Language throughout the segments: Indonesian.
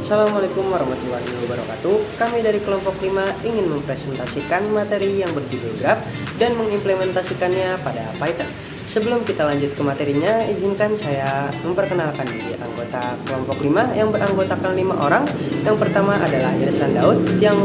Assalamualaikum warahmatullahi wabarakatuh. Kami dari kelompok 5 ingin mempresentasikan materi yang berjudul Graph dan mengimplementasikannya pada Python. Sebelum kita lanjut ke materinya, izinkan saya memperkenalkan diri anggota kelompok 5 yang beranggotakan 5 orang. Yang pertama adalah Irsan Daud yang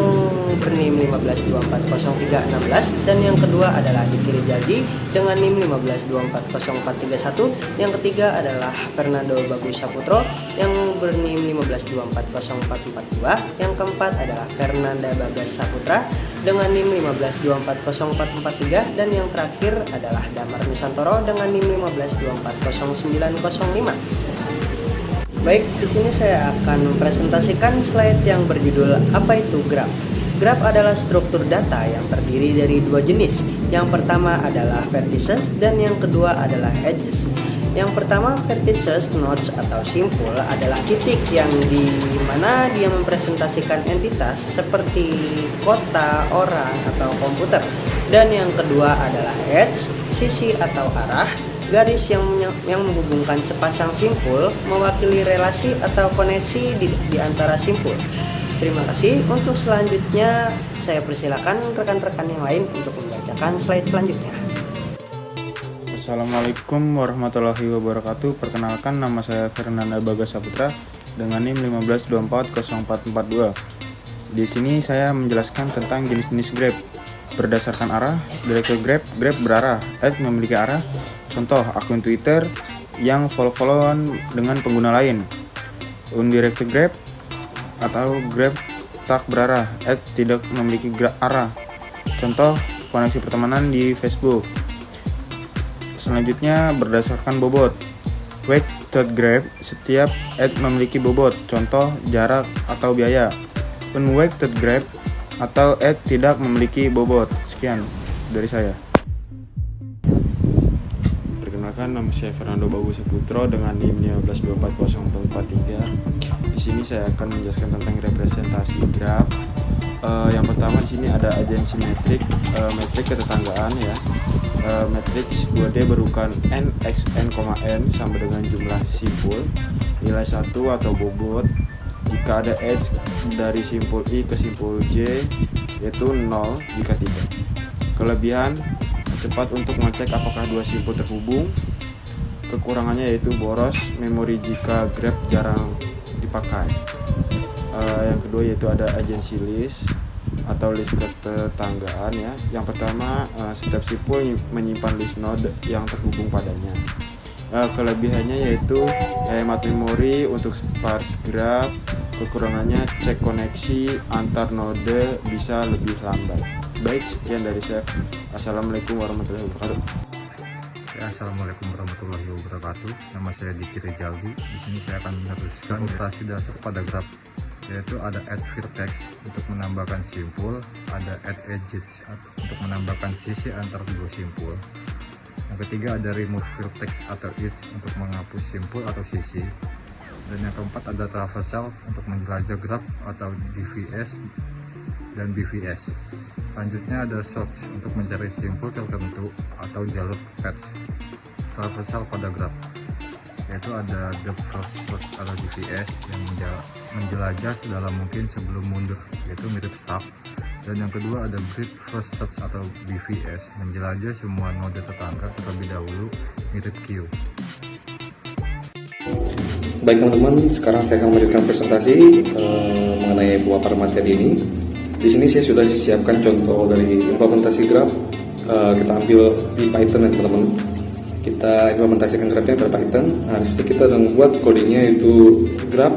berNIM 15240316, dan yang kedua adalah Diki Rijaldi dengan NIM 15240431. Yang ketiga adalah Fernando Bagus Saputro yang berNIM 15240442. Yang keempat adalah Fernanda Bagas Saputra dengan NIM 15240443, dan yang terakhir adalah Damar Nusantoro dengan NIM 15240905. Baik, di sini saya akan mempresentasikan slide yang berjudul apa itu graph. Graph adalah struktur data yang terdiri dari dua jenis. Yang pertama adalah vertices dan yang kedua adalah edges. Yang pertama, vertices, nodes atau simpul adalah titik yang di mana dia mempresentasikan entitas seperti kota, orang, atau komputer. Dan yang kedua adalah edge, sisi atau arah, garis yang menghubungkan sepasang simpul, mewakili relasi atau koneksi di antara simpul. Terima kasih. Untuk selanjutnya, saya persilakan rekan-rekan yang lain untuk membacakan slide selanjutnya. Assalamualaikum warahmatullahi wabarakatuh. Perkenalkan, nama saya Fernanda Bagas Saputra dengan NIM 15240442. Di sini saya menjelaskan tentang jenis-jenis graph. Berdasarkan arah, directed graph, graph berarah, add memiliki arah. Contoh, akun Twitter yang follow-followan dengan pengguna lain. Undirected graph atau graph tak berarah, add tidak memiliki arah. Contoh, koneksi pertemanan di Facebook. Selanjutnya, berdasarkan bobot. Weighted graph, setiap add memiliki bobot. Contoh, jarak atau biaya. Unweighted graph atau add tidak memiliki bobot. Sekian dari saya. Perkenalkan, nama saya Fernando Bagus Saputro dengan NIM 15240443. Di sini saya akan menjelaskan tentang representasi graph. Yang pertama di sini ada agensi metrik, metrik ketetanggaan ya. Matriks 2D berukuran n x n, n sama dengan jumlah simpul, nilai 1 atau bobot jika ada edge dari simpul I ke simpul J, yaitu 0 jika tidak. Kelebihan, cepat untuk mengecek apakah dua simpul terhubung. Kekurangannya yaitu boros memori jika graph jarang dipakai. Yang kedua yaitu ada agency list atau list ketetanggaan ya. Yang pertama, setiap simpul menyimpan list node yang terhubung padanya. Kelebihannya yaitu hemat memori untuk sparse graph. Kekurangannya cek koneksi antar node bisa lebih lambat. Baik, sekian dari saya. Assalamualaikum warahmatullahi wabarakatuh. Assalamualaikum warahmatullahi wabarakatuh. Nama saya Diki Rijaldi. Di sini saya akan meneruskan operasi dasar pada graph, yaitu ada add vertex untuk menambahkan simpul, ada add edges untuk menambahkan sisi antar dua simpul. Yang ketiga ada remove vertex atau edge untuk menghapus simpul atau sisi. Dan yang keempat ada traversal untuk menjelajah graph atau DVS dan BVS. Selanjutnya ada search untuk mencari simpul tertentu atau jalur patch. Traversal pada graph, yaitu ada depth first search atau DVS yang menjelajah sedalam mungkin sebelum mundur, yaitu mirip stop. Dan yang kedua ada breadth first search atau BVS, menjelajah semua node tetangga terlebih dahulu, mirip queue. Baik teman-teman, sekarang saya akan melanjutkan presentasi mengenai pemaparan materi ini. Di sini saya sudah siapkan contoh dari implementasi graph. Kita ambil di Python ya teman-teman. Kita implementasikan graphnya pada Python. Nah, di sini kita membuat codingnya itu graph.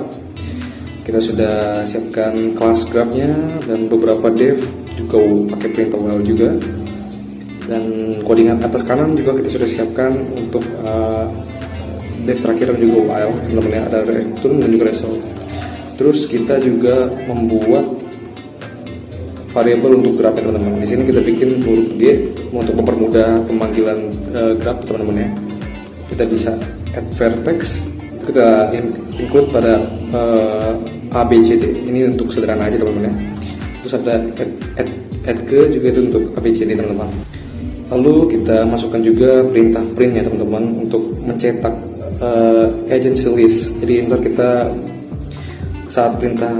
Kita sudah siapkan kelas graphnya dan beberapa dev juga pakai printable juga. Dan codingan atas kanan juga kita sudah siapkan untuk dev terakhir dan juga while teman-teman ya, ada return dan juga result. Terus kita juga membuat variabel untuk graph ya teman-teman. Di sini kita bikin huruf G untuk mempermudah pemanggilan graph teman-teman ya. Kita bisa add vertex, itu kita include pada A, B, C, D. Ini untuk sederhana aja teman-teman ya. Terus ada add ke juga itu untuk A, B, C, D teman-teman. Lalu kita masukkan juga perintah print ya teman-teman untuk mencetak agency list. Jadi ntar kita saat perintah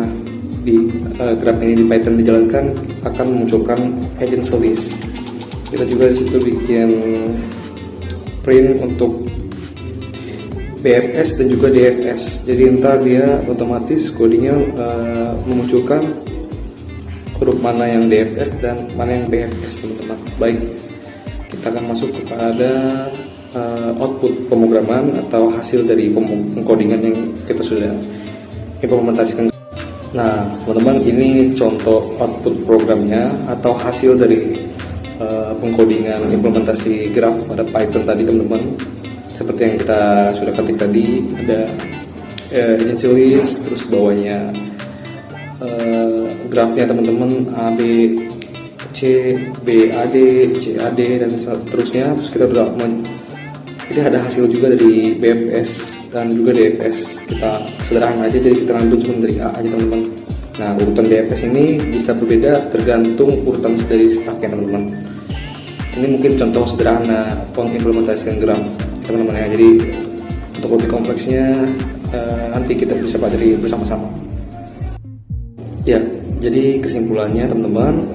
di graph ini di Python dijalankan akan memunculkan agency list. Kita juga di situ bikin print untuk BFS dan juga DFS. Jadi entar dia otomatis codingnya memunculkan huruf mana yang DFS dan mana yang BFS, teman-teman. Baik, kita akan masuk kepada output pemrograman atau hasil dari pengkodingan yang kita sudah implementasikan. Nah, teman-teman, ini contoh output programnya atau hasil dari pengkodingan implementasi graph pada Python tadi, teman-teman. Seperti yang kita sudah ketik tadi, ada agency list, terus bawahnya grafnya teman-teman A, B, C, B, A, D, C, A, D, dan seterusnya. Terus kita udah ini ada hasil juga dari BFS dan juga DFS. Kita sederhana aja, jadi kita ambil cuma dari A aja, teman-teman. Nah, urutan DFS ini bisa berbeda tergantung urutan dari stacknya, teman-teman. Ini mungkin contoh sederhana pengimplementasian graph, teman-teman ya. Jadi untuk lebih kompleksnya nanti kita bisa pelajari bersama-sama. Ya, jadi kesimpulannya teman-teman,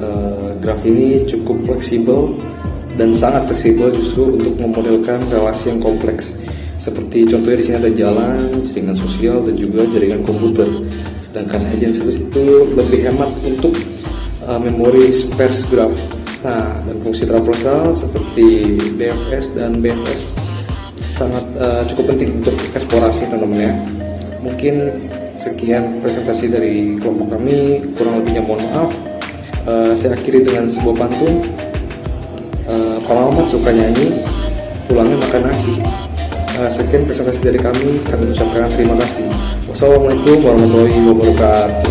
graph ini cukup fleksibel dan sangat fleksibel justru untuk memodelkan relasi yang kompleks. Seperti contohnya di sini ada jalan, jaringan sosial, dan juga jaringan komputer. Sedangkan agency list itu lebih hemat untuk memori sparse graph. Nah, dan fungsi traversal seperti DFS dan BFS sangat cukup penting untuk eksplorasi, teman-teman ya. Mungkin sekian presentasi dari kelompok kami, kurang lebihnya mohon maaf. Saya akhiri dengan sebuah pantun. Kalau Ahmad suka nyanyi, pulangnya makan nasi. Sekian presentasi dari kami ucapkan terima kasih. Wassalamualaikum warahmatullahi wabarakatuh.